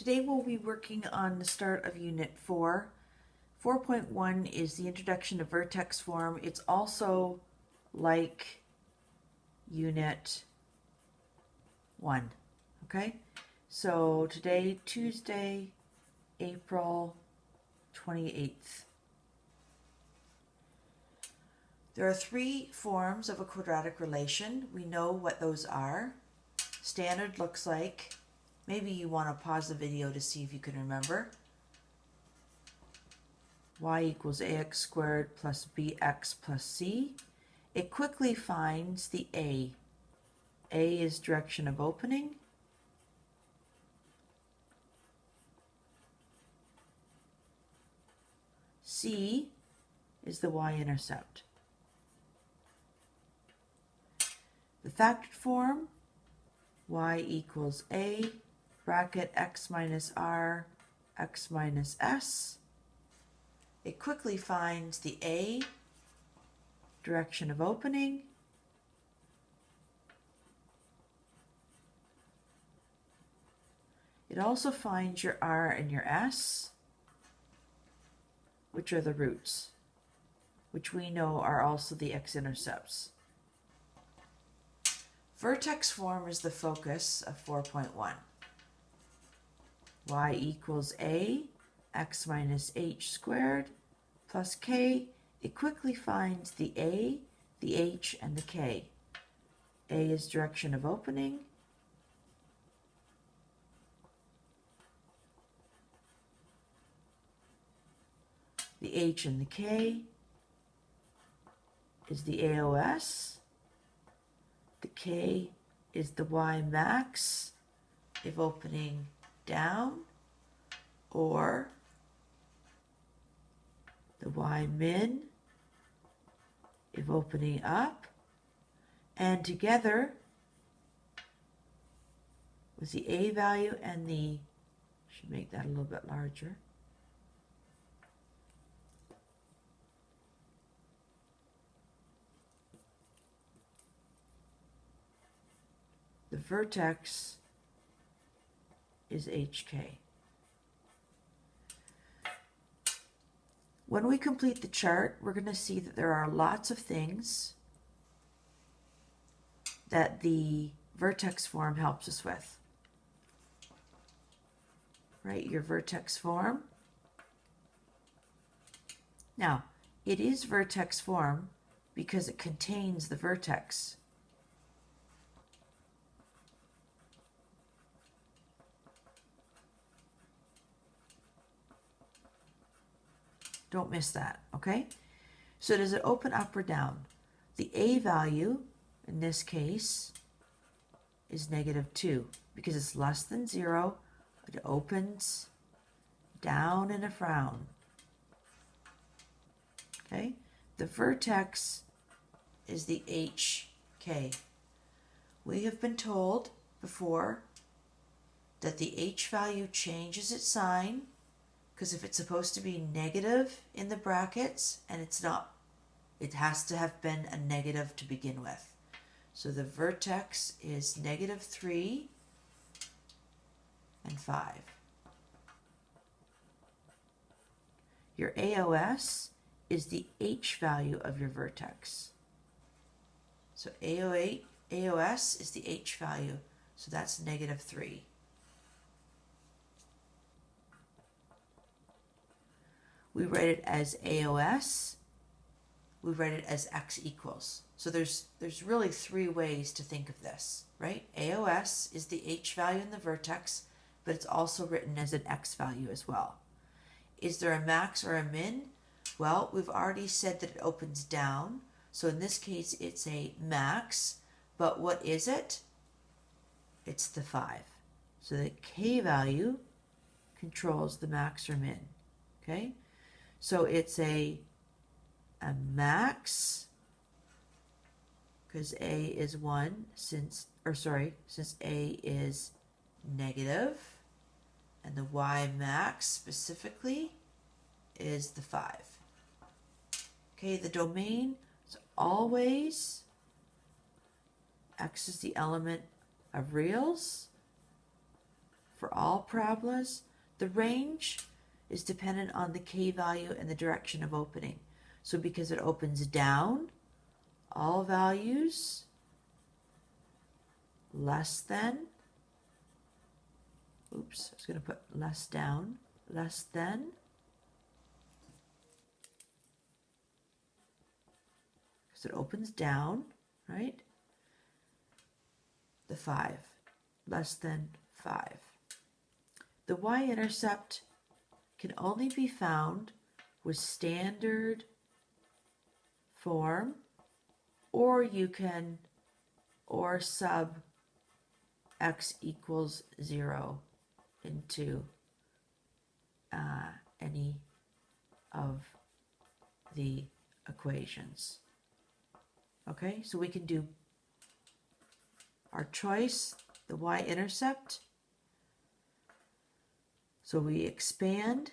Today we'll be working on the start of Unit 4. 4.1 is the introduction to Vertex Form. It's also like Unit 1, okay? So today, Tuesday, April 28th. There are three forms of a quadratic relation. We know what those are. Standard looks like, maybe you want to pause the video to see if you can remember. Y equals ax squared plus bx plus c. It quickly finds the A. A is direction of opening. C is the y-intercept. The factored form, y equals a, bracket x minus r, x minus s. It quickly finds the A, direction of opening, it also finds your r and your s, which are the roots, which we know are also the x-intercepts. Vertex form is the focus of 4.1. Y equals a, x minus h squared plus k. It quickly finds the a, the h, and the k. A is direction of opening. The h and the k is the AOS. The k is the y max if opening down, or the y min if opening up, and together with the a value and the, should make that a little bit larger, the vertex is HK. When we complete the chart, we're going to see that there are lots of things that the vertex form helps us with. Right, your vertex form. Now, it is vertex form because it contains the vertex. Don't miss that, okay? So does it open up or down? The A value, in this case, is -2 because it's less than 0. It opens down in a frown, okay? The vertex is the HK. We have been told before that the H value changes its sign, because if it's supposed to be negative in the brackets, and it's not, it has to have been a negative to begin with. So the vertex is -3 and 5. Your AOS is the H value of your vertex. So AOS is the H value, so that's -3. We write it as AOS, we write it as x equals. So there's really three ways to think of this, right? AOS is the H value in the vertex, but it's also written as an x value as well. Is there a max or a min? Well, we've already said that it opens down, so in this case it's a max, but what is it? It's the 5. So the k value controls the max or min, okay? So it's a max, because A is 1, since A is negative, and the y max specifically is the 5. Okay, the domain is always, x is the element of reals, for all parabolas. The range is dependent on the k value and the direction of opening. So because it opens down, all values less than, oops, I was going to put less down, less than, because it opens down, right? The 5, less than 5. The y-intercept can only be found with standard form, or you can, or sub x equals 0 into any of the equations. Okay, so we can do our choice, the y-intercept. So we expand.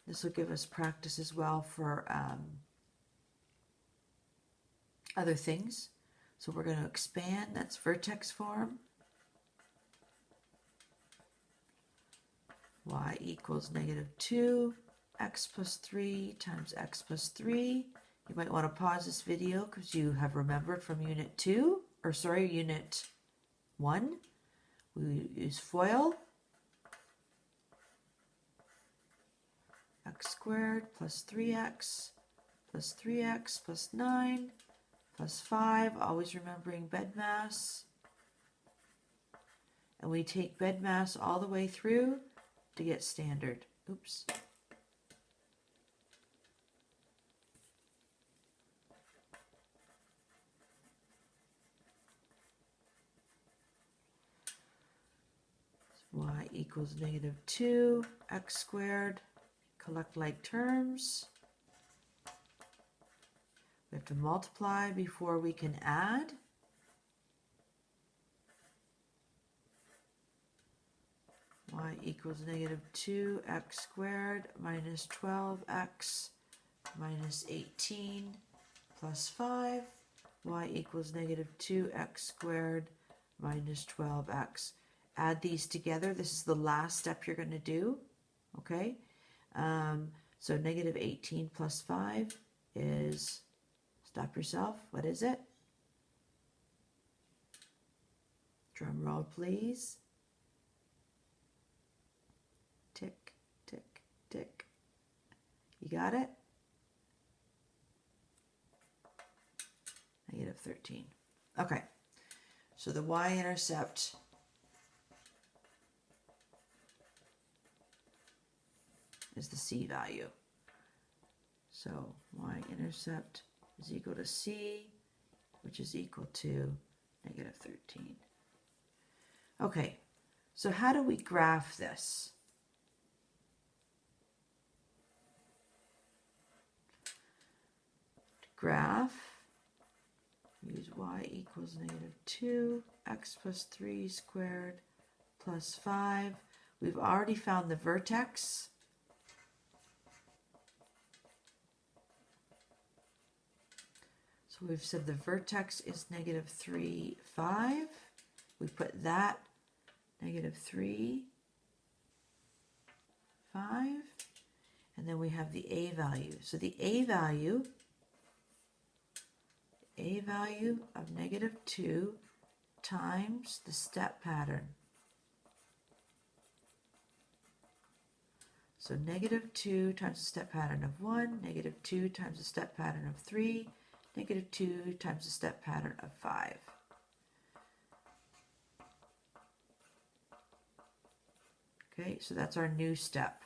This will give us practice as well for other things. So we're going to expand, that's vertex form. Y equals -2, x plus 3 times x plus 3. You might want to pause this video because you have remembered from unit 2, or sorry, unit 1. We use FOIL. X squared plus 3x plus 3x plus 9 plus 5, always remembering bed mass. And we take bed mass all the way through to get standard. Oops. Y equals -2, x squared, collect like terms. We have to multiply before we can add. Y equals -2 x squared minus 12x minus 18 plus 5. Y equals -2 x squared minus 12x. Add these together. This is the last step you're going to do. Okay? So -18 plus 5 is, stop yourself, what is it? Drum roll, please. Tick, tick, tick. You got it? -13. Okay, so the y-intercept is the c value. So y-intercept is equal to c, which is equal to -13. Okay, so how do we graph this? To graph, use y equals -2, x plus 3 squared plus 5. We've already found the vertex. So we've said the vertex is -3, 5. We put that -3, 5. And then we have the a value. So the a value of -2 times the step pattern. So -2 times the step pattern of 1, -2 times the step pattern of 3, -2 times the step pattern of 5. Okay, so that's our new step.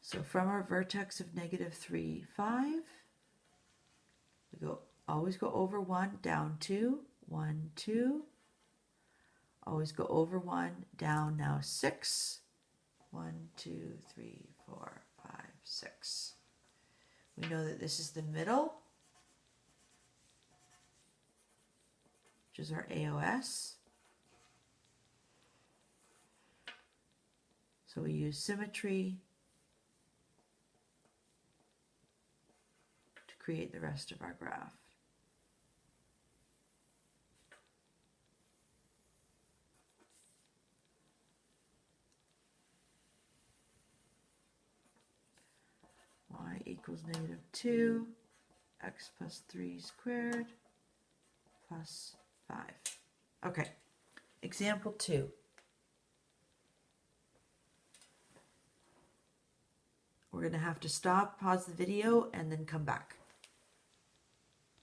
So from our vertex of -3, 5, we always go over 1, down 2, 1, 2. Always go over 1, down now 6. 1, 2, 3, 4, 5, 6. We know that this is the middle, which is our AOS. So we use symmetry. create the rest of our graph. Y equals -2, x plus 3 squared plus 5. Okay, example 2. We're going to have to stop, pause the video, and then come back.